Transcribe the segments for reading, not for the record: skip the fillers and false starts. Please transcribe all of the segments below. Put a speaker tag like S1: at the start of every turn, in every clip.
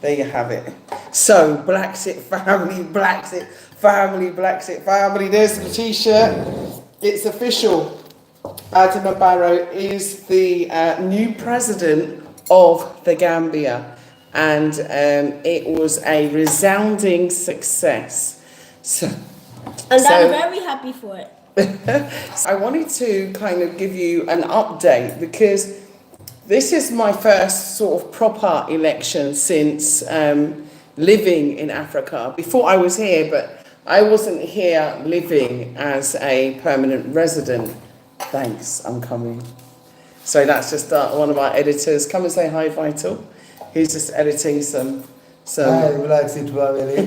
S1: There you have it. So, BlaXit family, BlaXit family, BlaXit family. There's the t-shirt. It's official. Adama Barrow is the new president of the Gambia, and it was a resounding success. So,
S2: and I'm very happy for it.
S1: I wanted to kind of give you an update because this is my first sort of proper election since living in Africa. Before I was here, but I wasn't here living as a permanent resident. Thanks, I'm coming. So that's just one of our editors. Come and say hi, Vital. He's just editing some.
S3: Hi, BlaXit Family.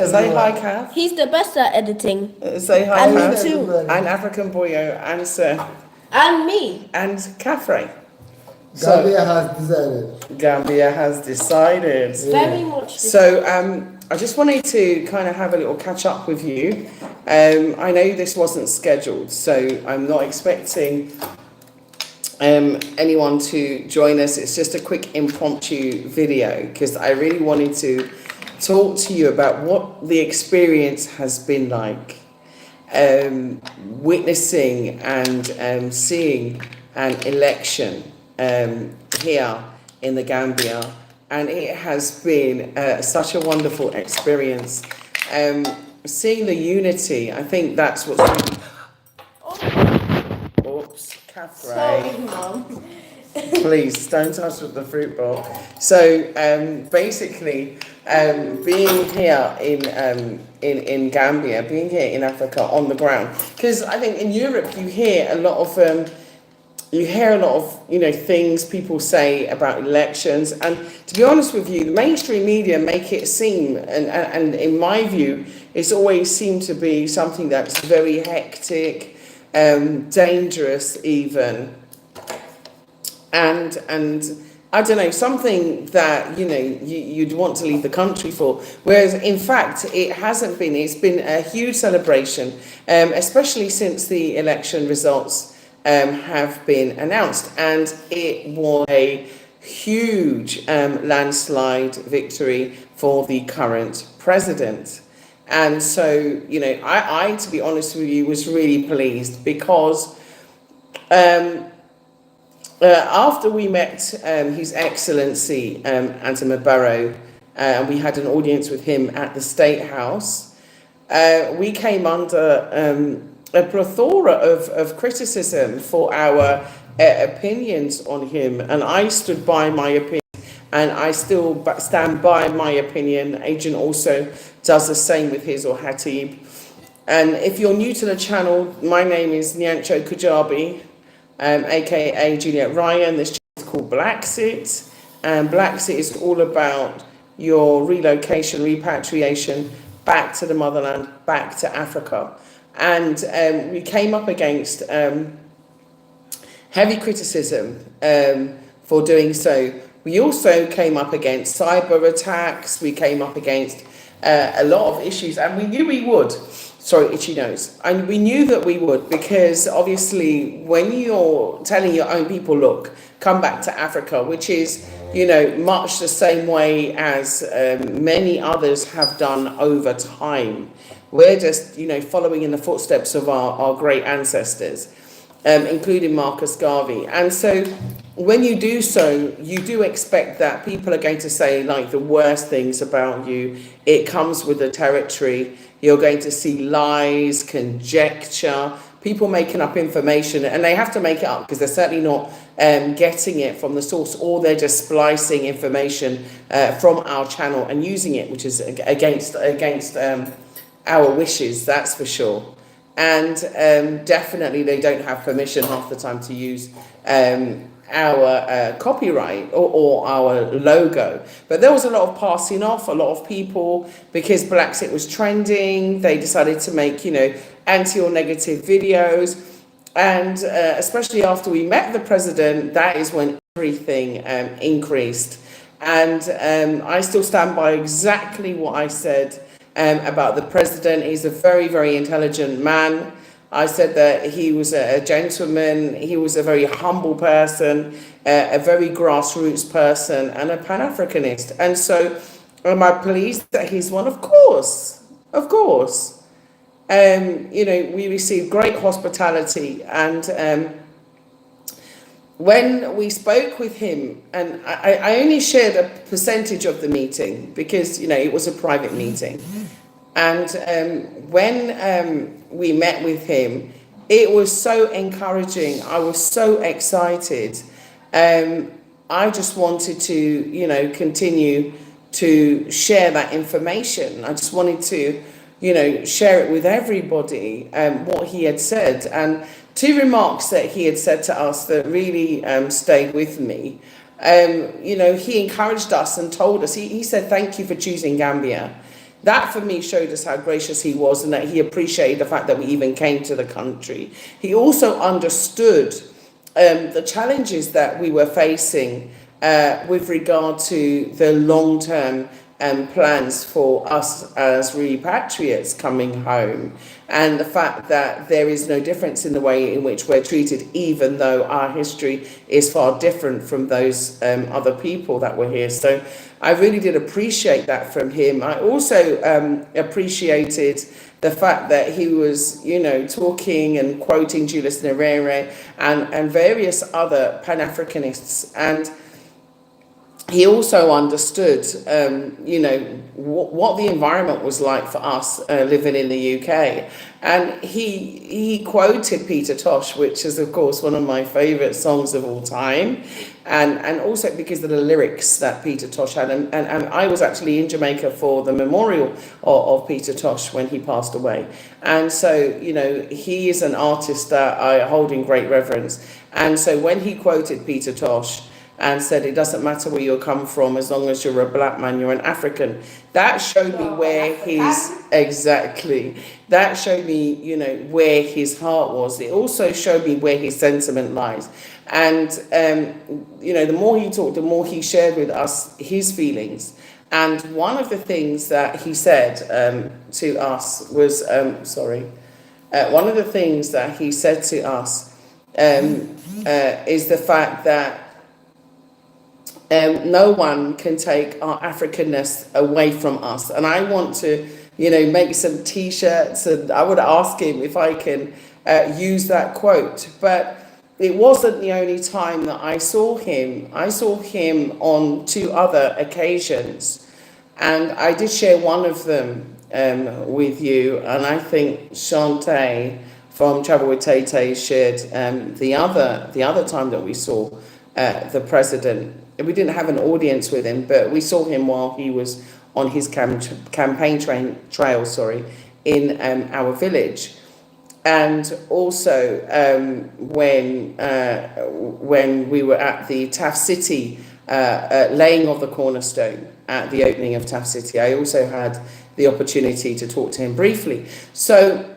S1: Say hi, Kath.
S2: He's the best at editing.
S1: Say hi,
S2: And
S1: Kath.
S2: me too.
S1: And African Boyo, and Sir.
S2: And me.
S1: And Catherine.
S3: Gambia has decided.
S1: Gambia has decided.
S2: Very much.
S1: So I just wanted to kind of have a little catch up with you. I know this wasn't scheduled, so I'm not expecting anyone to join us. It's just a quick impromptu video because I really wanted to talk to you about what the experience has been like, witnessing and seeing an election here in the Gambia, and it has been such a wonderful experience. Seeing the unity, I think that's what's really... Oops, Catherine.
S2: Sorry, Mom.
S1: Please don't touch the fruit bowl. So basically, being here in Gambia, being here in Africa on the ground, because I think in Europe you hear a lot of things people say about elections, and to be honest with you, the mainstream media make it seem, and in my view, it's always seemed to be something that's very hectic, dangerous even, and I don't know, something that you'd want to leave the country for. Whereas in fact it hasn't been. It's been a huge celebration, especially since the election results have been announced, and it was a huge landslide victory for the current president. And so, I to be honest with you, was really pleased because after we met His Excellency Adama Barrow, and we had an audience with him at the State House, we came under a plethora of criticism for our opinions on him, and I stood by my opinion, and I still stand by my opinion. Agent also does the same with his, or Hatib. And if you're new to the channel, my name is Nyancho Kujabi, aka Juliet Ryan. This channel is called BlaXit, and BlaXit is all about your relocation, repatriation back to the motherland, back to Africa. And we came up against heavy criticism for doing so. We also came up against cyber attacks. We came up against a lot of issues, and we knew we would. Sorry, itchy nose. And we knew that we would, because obviously when you're telling your own people, look, come back to Africa, which is, much the same way as many others have done over time. We're just, following in the footsteps of our great ancestors, including Marcus Garvey. And so when you do so, you do expect that people are going to say like the worst things about you. It comes with the territory. You're going to see lies, conjecture, people making up information, and they have to make it up because they're certainly not getting it from the source, or they're just splicing information from our channel and using it, which is against our wishes, that's for sure. And definitely they don't have permission half the time to use our copyright or our logo. But there was a lot of passing off, a lot of people, because BlaXit was trending, they decided to make, anti or negative videos. And especially after we met the president, that is when everything increased. And I still stand by exactly what I said about the president. He's a very, very intelligent man. I said that he was a gentleman, he was a very humble person, a very grassroots person, and a Pan-Africanist. And so, am I pleased that he's one? Of course, of course. You know, we received great hospitality, and when we spoke with him, and I only shared a percentage of the meeting because, you know, it was a private meeting. And when we met with him, it was so encouraging. I was so excited. I just wanted to, you know, continue to share that information. I just wanted to, you know, share it with everybody, what he had said. And two remarks that he had said to us that really stayed with me. You know, he encouraged us and told us, he said, thank you for choosing Gambia. That for me showed us how gracious he was and that he appreciated the fact that we even came to the country. He also understood the challenges that we were facing with regard to the long-term plans for us as repatriates coming home, and the fact that there is no difference in the way in which we're treated, even though our history is far different from those other people that were here. So I really did appreciate that from him. I also appreciated the fact that he was, you know, talking and quoting Julius Nyerere and various other Pan-Africanists. And he also understood, you know, what the environment was like for us living in the UK. And he quoted Peter Tosh, which is, of course, one of my favourite songs of all time. And also because of the lyrics that Peter Tosh had. And I was actually in Jamaica for the memorial of Peter Tosh when he passed away. And so, you know, he is an artist that I hold in great reverence. And so when he quoted Peter Tosh, and said, it doesn't matter where you come from, as long as you're a black man, you're an African. That showed me where that showed me, you know, where his heart was. It also showed me where his sentiment lies. And, you know, the more he talked, the more he shared with us his feelings. And one of the things that he said to us was, one of the things that he said to us is the fact that no one can take our Africanness away from us. And I want to, you know, make some T-shirts, and I would ask him if I can use that quote. But it wasn't the only time that I saw him. I saw him on two other occasions, and I did share one of them with you. And I think Shantae from Travel with Tay Tay shared the other time that we saw the president. We didn't have an audience with him, but we saw him while he was on his campaign trail, in our village. And also when we were at the Taft City laying of the cornerstone at the opening of Taft City, I also had the opportunity to talk to him briefly. So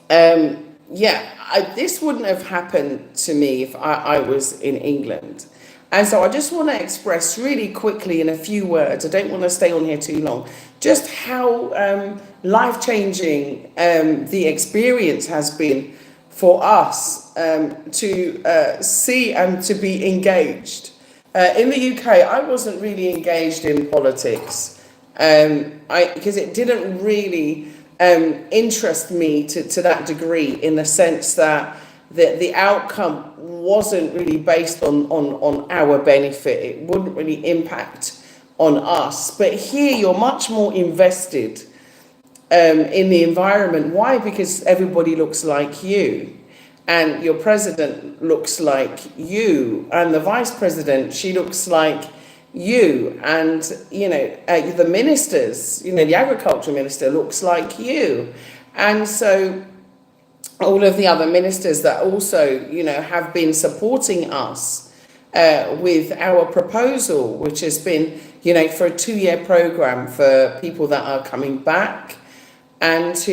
S1: this wouldn't have happened to me if I was in England. And so I just want to express really quickly in a few words, I don't want to stay on here too long, just how life-changing the experience has been for us to see and to be engaged. In the UK, I wasn't really engaged in politics because it didn't really interest me to that degree, in the sense that the outcome wasn't really based on our benefit. It wouldn't really impact on us. But here you're much more invested in the environment. Why? Because everybody looks like you, and your president looks like you, and the vice president, she looks like you, and you know the ministers, you know, the agriculture minister looks like you, and so all of the other ministers that also, you know, have been supporting us with our proposal, which has been, you know, for a 2-year program for people that are coming back, and to,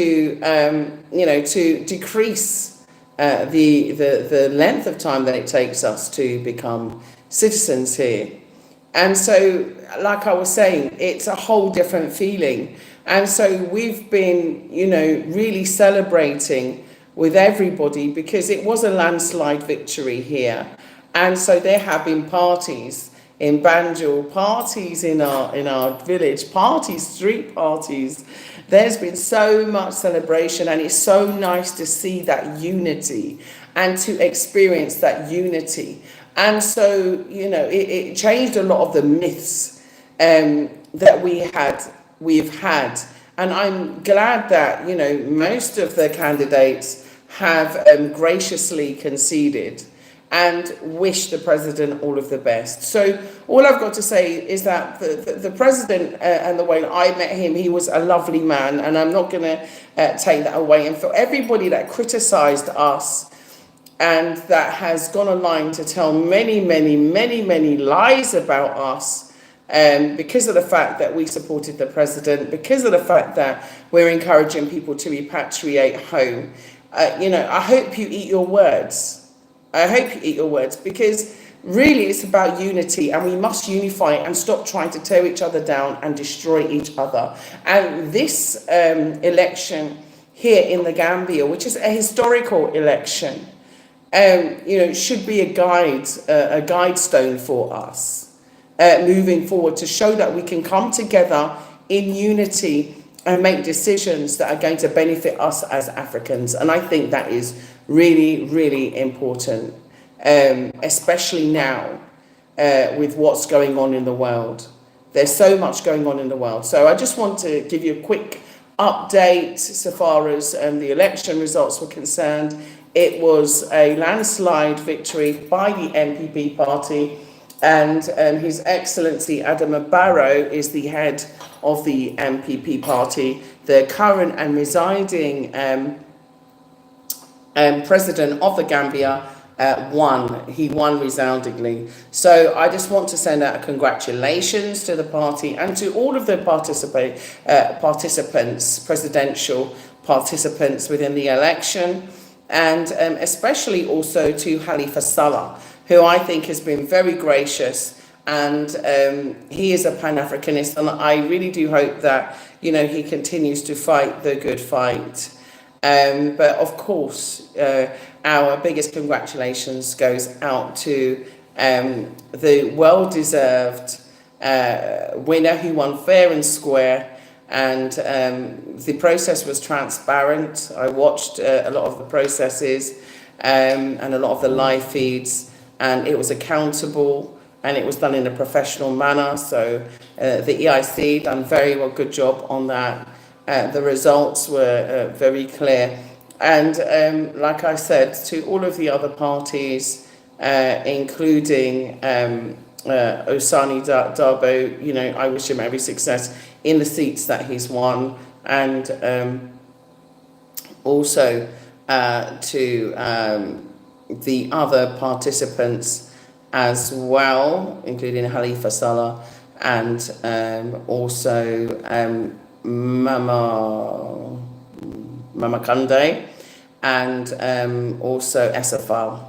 S1: you know, to decrease the length of time that it takes us to become citizens here. And so, like I was saying, it's a whole different feeling. And so we've been, you know, really celebrating with everybody, because it was a landslide victory here. And so there have been parties in Banjul, parties in our village, parties, street parties. There's been so much celebration, and it's so nice to see that unity and to experience that unity. And so, you know, it changed a lot of the myths that we've had. And I'm glad that, you know, most of the candidates have graciously conceded and wish the president all of the best. So all I've got to say is that the president and the way I met him, he was a lovely man, and I'm not going to take that away. And for everybody that criticised us and that has gone online to tell many, many, many, many lies about us, because of the fact that we supported the president, because of the fact that we're encouraging people to repatriate home, you know, I hope you eat your words. I hope you eat your words, because really it's about unity, and we must unify and stop trying to tear each other down and destroy each other. And this election here in the Gambia, which is a historical election, you know, should be a guide stone for us moving forward, to show that we can come together in unity and make decisions that are going to benefit us as Africans. And I think that is really, really important, especially now with what's going on in the world. There's so much going on in the world. So I just want to give you a quick update so far as the election results were concerned. It was a landslide victory by the MPP party, and His Excellency Adama Barrow is the head of the MPP party. The current and residing president of the Gambia won. He won resoundingly. So I just want to send out congratulations to the party and to all of the participants, presidential participants within the election, and especially also to Halifa Saleh, who I think has been very gracious, and he is a Pan-Africanist, and I really do hope that, you know, he continues to fight the good fight. But of course, our biggest congratulations goes out to the well-deserved winner, who won fair and square, and the process was transparent. I watched a lot of the processes and a lot of the live feeds, and it was accountable, and it was done in a professional manner. So the EIC done very well, good job on that. The results were very clear. And like I said, to all of the other parties, including Osani Darbo, you know, I wish him every success in the seats that he's won. And also to the other participants as well, including Halifa Saleh, and also Mama Kande, and also SFL.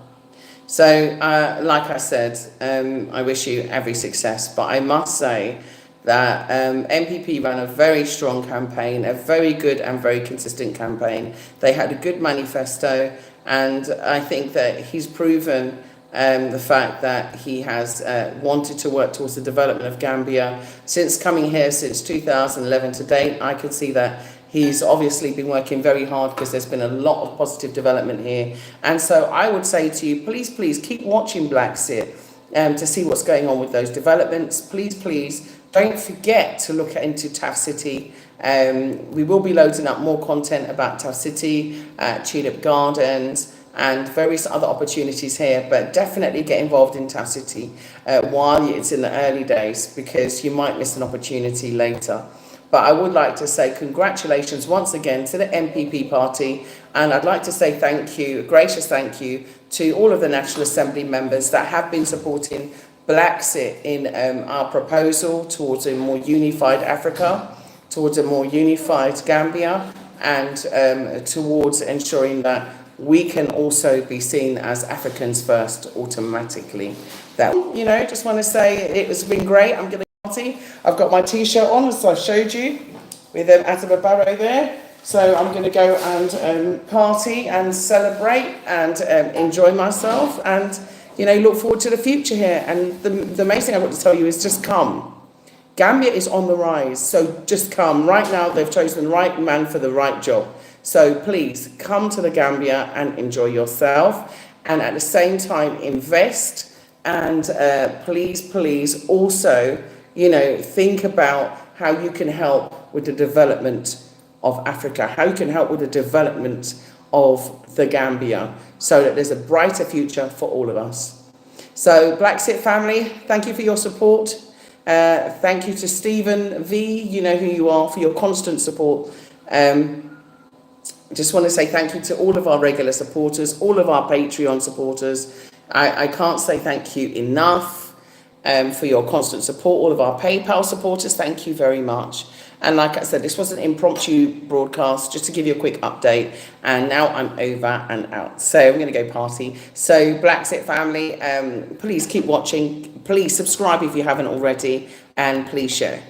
S1: So, like I said, I wish you every success, but I must say that MPP ran a very strong campaign, a very good and very consistent campaign. They had a good manifesto, and I think that he's proven the fact that he has wanted to work towards the development of Gambia since coming here since 2011 to date. I could see that he's obviously been working very hard, because there's been a lot of positive development here. And so I would say to you, please keep watching BlaXit to see what's going on with those developments. Please don't forget to look into Taft City. We will be loading up more content about Taft City, Tulip Gardens, and various other opportunities here, but definitely get involved in Taft City while it's in the early days, because you might miss an opportunity later. But I would like to say congratulations once again to the MPP party, and I'd like to say thank you, a gracious thank you, to all of the National Assembly members that have been supporting BlaXit in our proposal towards a more unified Africa, towards a more unified Gambia, and towards ensuring that we can also be seen as Africans first automatically. That, you know, just want to say it has been great. I'm going to party. I've got my t-shirt on, as I showed you, with Adama Barrow there. So I'm going to go and party and celebrate and enjoy myself and, look forward to the future here. And the main thing I want to tell you is just come. Gambia is on the rise, so just come. Right now, they've chosen the right man for the right job. So please come to the Gambia and enjoy yourself. And at the same time, invest. And please also, think about how you can help with the development of Africa, how you can help with the development of the Gambia so that there's a brighter future for all of us. So BlaXit family, thank you for your support. Thank you to Stephen V, you know who you are, for your constant support. Just want to say thank you to all of our regular supporters, all of our Patreon supporters. I can't say thank you enough for your constant support. All of our PayPal supporters, thank you very much. And like I said, this was an impromptu broadcast just to give you a quick update. And now I'm over and out. So I'm going to go party. So BlaXit family, please keep watching. Please subscribe if you haven't already. And please share.